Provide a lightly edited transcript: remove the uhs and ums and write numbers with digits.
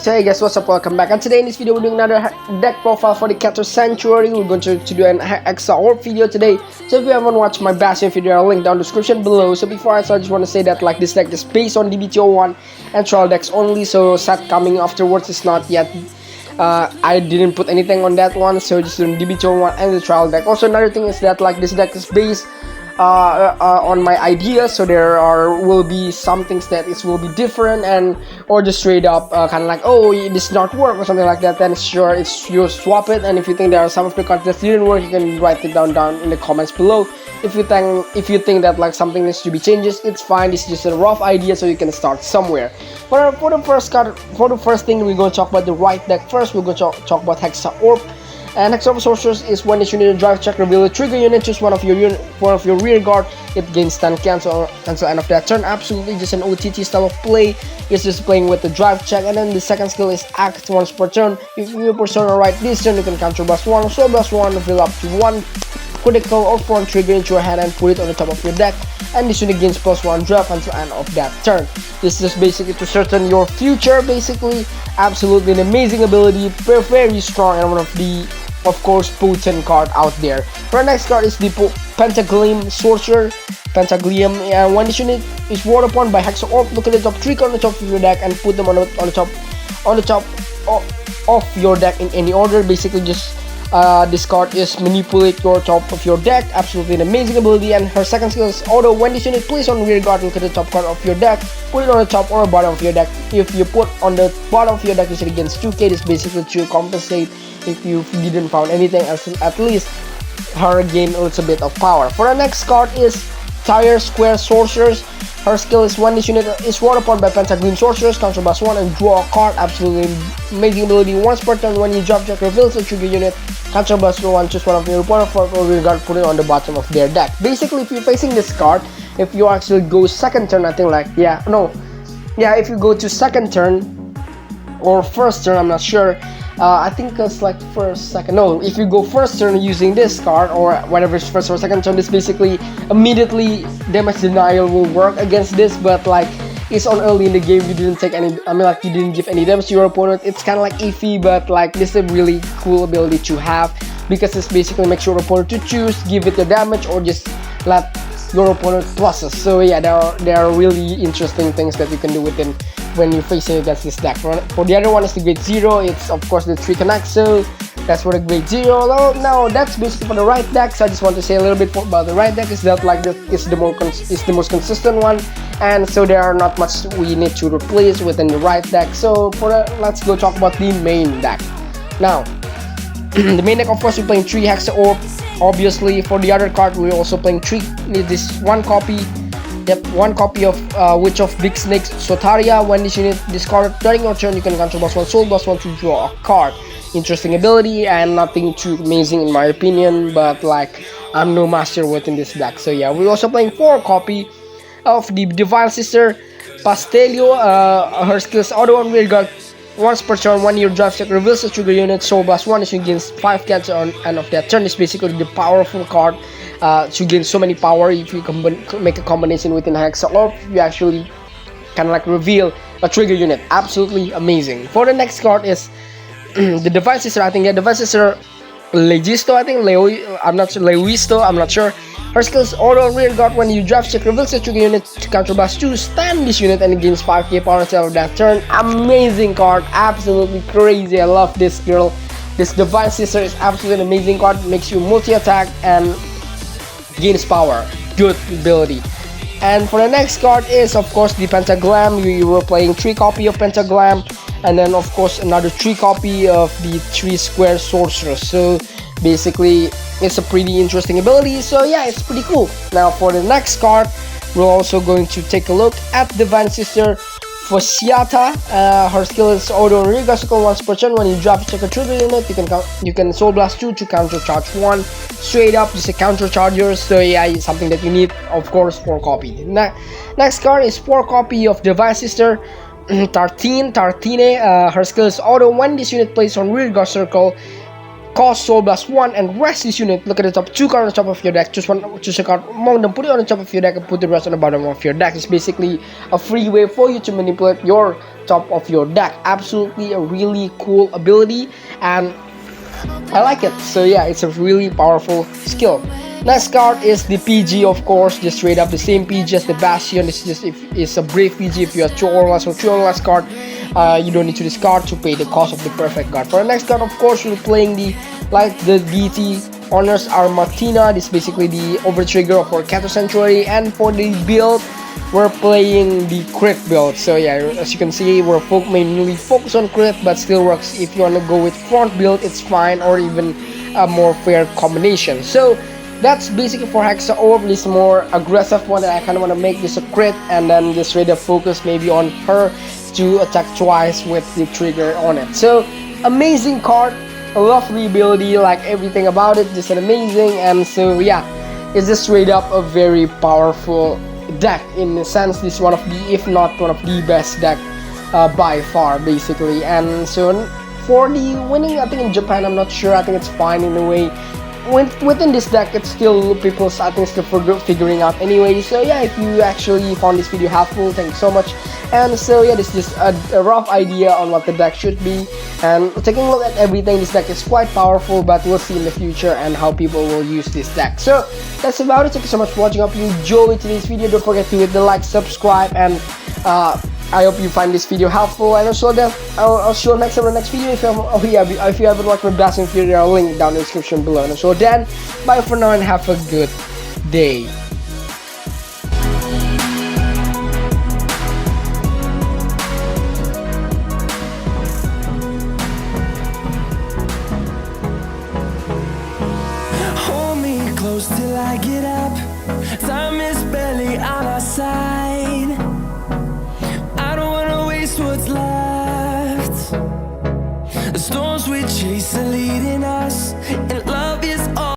Hey guys, what's up? Welcome back, and today in this video we're doing another deck profile for the Keter Scantuary. We're going to do an Hexaorb video today. So if you haven't watched my Bastion video, I'll link down the description below. So before I start, I just want to say that like this deck is based on DBTO1 and trial decks only, so set coming afterwards is not yet. I didn't put anything on that one, so just doing DBTO1 and the trial deck. Also, another thing is that like this deck is based on my ideas, so will be some things that will be different, and or just straight up kind of like, oh, this not work or something like that. Then sure, it's you swap it, and if you think there are some of the cards that didn't work, you can write it down in the comments below. If you think that like something needs to be changes, it's fine. It's just a rough idea, so you can start somewhere. For the first thing, we're going to talk about the right deck first. We're going to talk about Hexaorb. And Hexaorb Sorcerers is when you need a drive check, reveal a trigger unit, choose one of your rear guard. It gains stun cancel end of that turn. Absolutely just an OTT style of play. It's just playing with the drive check. And then the second skill is act once per turn. If your persona right this turn, you can counter blast 1, so blast 1, reveal up to 1 critical or front trigger into your hand and put it on the top of your deck. And this unit gains +1 draft until end of that turn. This is basically to certain your future. Basically, absolutely an amazing ability, very strong, and one of the, of course, potent card out there. Our next card is the Pentagleam Sorcerer. Pentagleam, and when this unit is ward upon by Hexaorb, look at the top 3 cards on the top of your deck and put them on the top of your deck in any order. Basically, just this card is manipulate your top of your deck. Absolutely an amazing ability. And her second skill is auto. When this unit plays on rear guard, look at the top card of your deck, put it on the top or bottom of your deck. If you put on the bottom of your deck, this against 2k. This basically to compensate if you didn't found anything else. At least her gain a little bit of power. For the next card is Tire Square Sorcerers. Her skill is when this unit is ward upon by Pentagleam Sorcerers, counter blast 1 and draw a card. Absolutely amazing ability. Once per turn, when you drop check, reveals a trigger unit, counter blast 1, choose one of your opponent or rear guard, put it on the bottom of their deck. Basically, if you're facing this card, if you actually go second turn, I think like if you go to second turn or first turn, I'm not sure. I think it's like first, second. No, if you go first turn using this card or whatever is first or second turn, this basically immediately damage denial will work against this. But like it's on early in the game, you didn't take any. I mean, like you didn't give any damage to your opponent. It's kind of like iffy, but like this is a really cool ability to have because this basically makes your opponent to choose, give it the damage, or just let your opponent pluses. So yeah, there are really interesting things that you can do within when you're facing against this deck. For the other one is the Grade 0. It's of course the 3 connect, so that's for the Grade 0. Now that's basically for the right deck. So I just want to say a little bit about the right deck. Is that like is the most consistent one, and so there are not much we need to replace within the right deck. So let's go talk about the main deck. Now the main deck, of course, we're playing 3 Hexaorb. Obviously, for the other card, we're also playing 3. This one copy. Yep, one copy of Witch of Big Snakes Sotaria. When this unit discarded during your turn, you can counter blast 1, soul blast 1 to draw a card. Interesting ability and nothing too amazing in my opinion, but like I'm no master within this deck. So yeah, we're also playing 4 copy of the Divine Sister Pastelio. Her skills auto on rear guard. Once per turn, when your drive check reveals the trigger unit, soul blast 1 is gains 5 cancel on end of that turn. Is basically the powerful card. To gain so many power, if you make a combination within Hexaorb, you actually kind of like reveal a trigger unit. Absolutely amazing. For the next card is the Divine Sister. I think Divine Sister Legisto. I think I'm not sure. Lewisto. I'm not sure. Her skills auto rear guard. When you drive check, reveals the trigger unit to counter blast 2, stand this unit and it gains 5k power instead of that turn. Amazing card. Absolutely crazy. I love this girl. This Divine Sister is absolutely an amazing card. Makes you multi-attack and gains power. Good ability. And for the next card is of course the Pentagleam. You were playing 3 copy of Pentagleam, and then of course another 3 copy of the 3 Square Sorcerers. So basically it's a pretty interesting ability. So yeah, it's pretty cool. Now for the next card, we're also going to take a look at Divine Sister Fosiata. Her skill is auto rear guard circle once per turn. When you drop check a trigger unit, you can soul blast 2 to counter charge 1. Straight up, just a counter charger. So yeah, it's something that you need. Of course, 4 copy. Next card is 4 copy of Divine Sister Tartine. Her skill is auto. When this unit plays on rear guard circle, cost Soul Blast 1 and rest this unit. Look at the top 2 cards on the top of your deck. Choose a card among them, put it on the top of your deck, and put the rest on the bottom of your deck. It's basically a free way for you to manipulate your top of your deck. Absolutely a really cool ability, and I like it. So yeah, it's a really powerful skill. Next card is the PG, of course, just straight up the same PG as the Bastion. This is just it's a brave PG. If you have 2 or less or 3 or less card, you don't need to discard to pay the cost of the perfect card. For the next card, of course, we're playing the DT Honors Armatina. This is basically the overtrigger for Keter Scantuary, and for the build, we're playing the crit build. So yeah, as you can see, we're mainly focused on crit, but still works if you want to go with front build. It's fine, or even a more fair combination. So that's basically for Hexaorb. This more aggressive one that I kind of want to make this a crit, and then just straight up focus maybe on her to attack twice with the trigger on it. So amazing card. I love the ability, like everything about it, just an amazing. And so yeah, it's just straight up a very powerful deck. In a sense, this is one of the, if not one of the best deck by far, basically. And so for the winning, I think in Japan, I'm not sure. I think it's fine in a way. Within this deck, it's still people's, I think, still figuring out anyway. So yeah, if you actually found this video helpful, thank you so much. And so yeah, this is just a rough idea on what the deck should be, and taking a look at everything. This deck is quite powerful, but we'll see in the future and how people will use this deck. So that's about it. Thank you so much for watching. I hope you enjoyed today's video. Don't forget to hit the like, subscribe, and I hope you find this video helpful, and also that I'll show you next time in the next video. If you haven't watched my Bastion video, I'll link down in the description below. And so then, bye for now and have a good day. Hold me close till I get up. Time is barely on our side. What's left? The storms we chase are leading us, and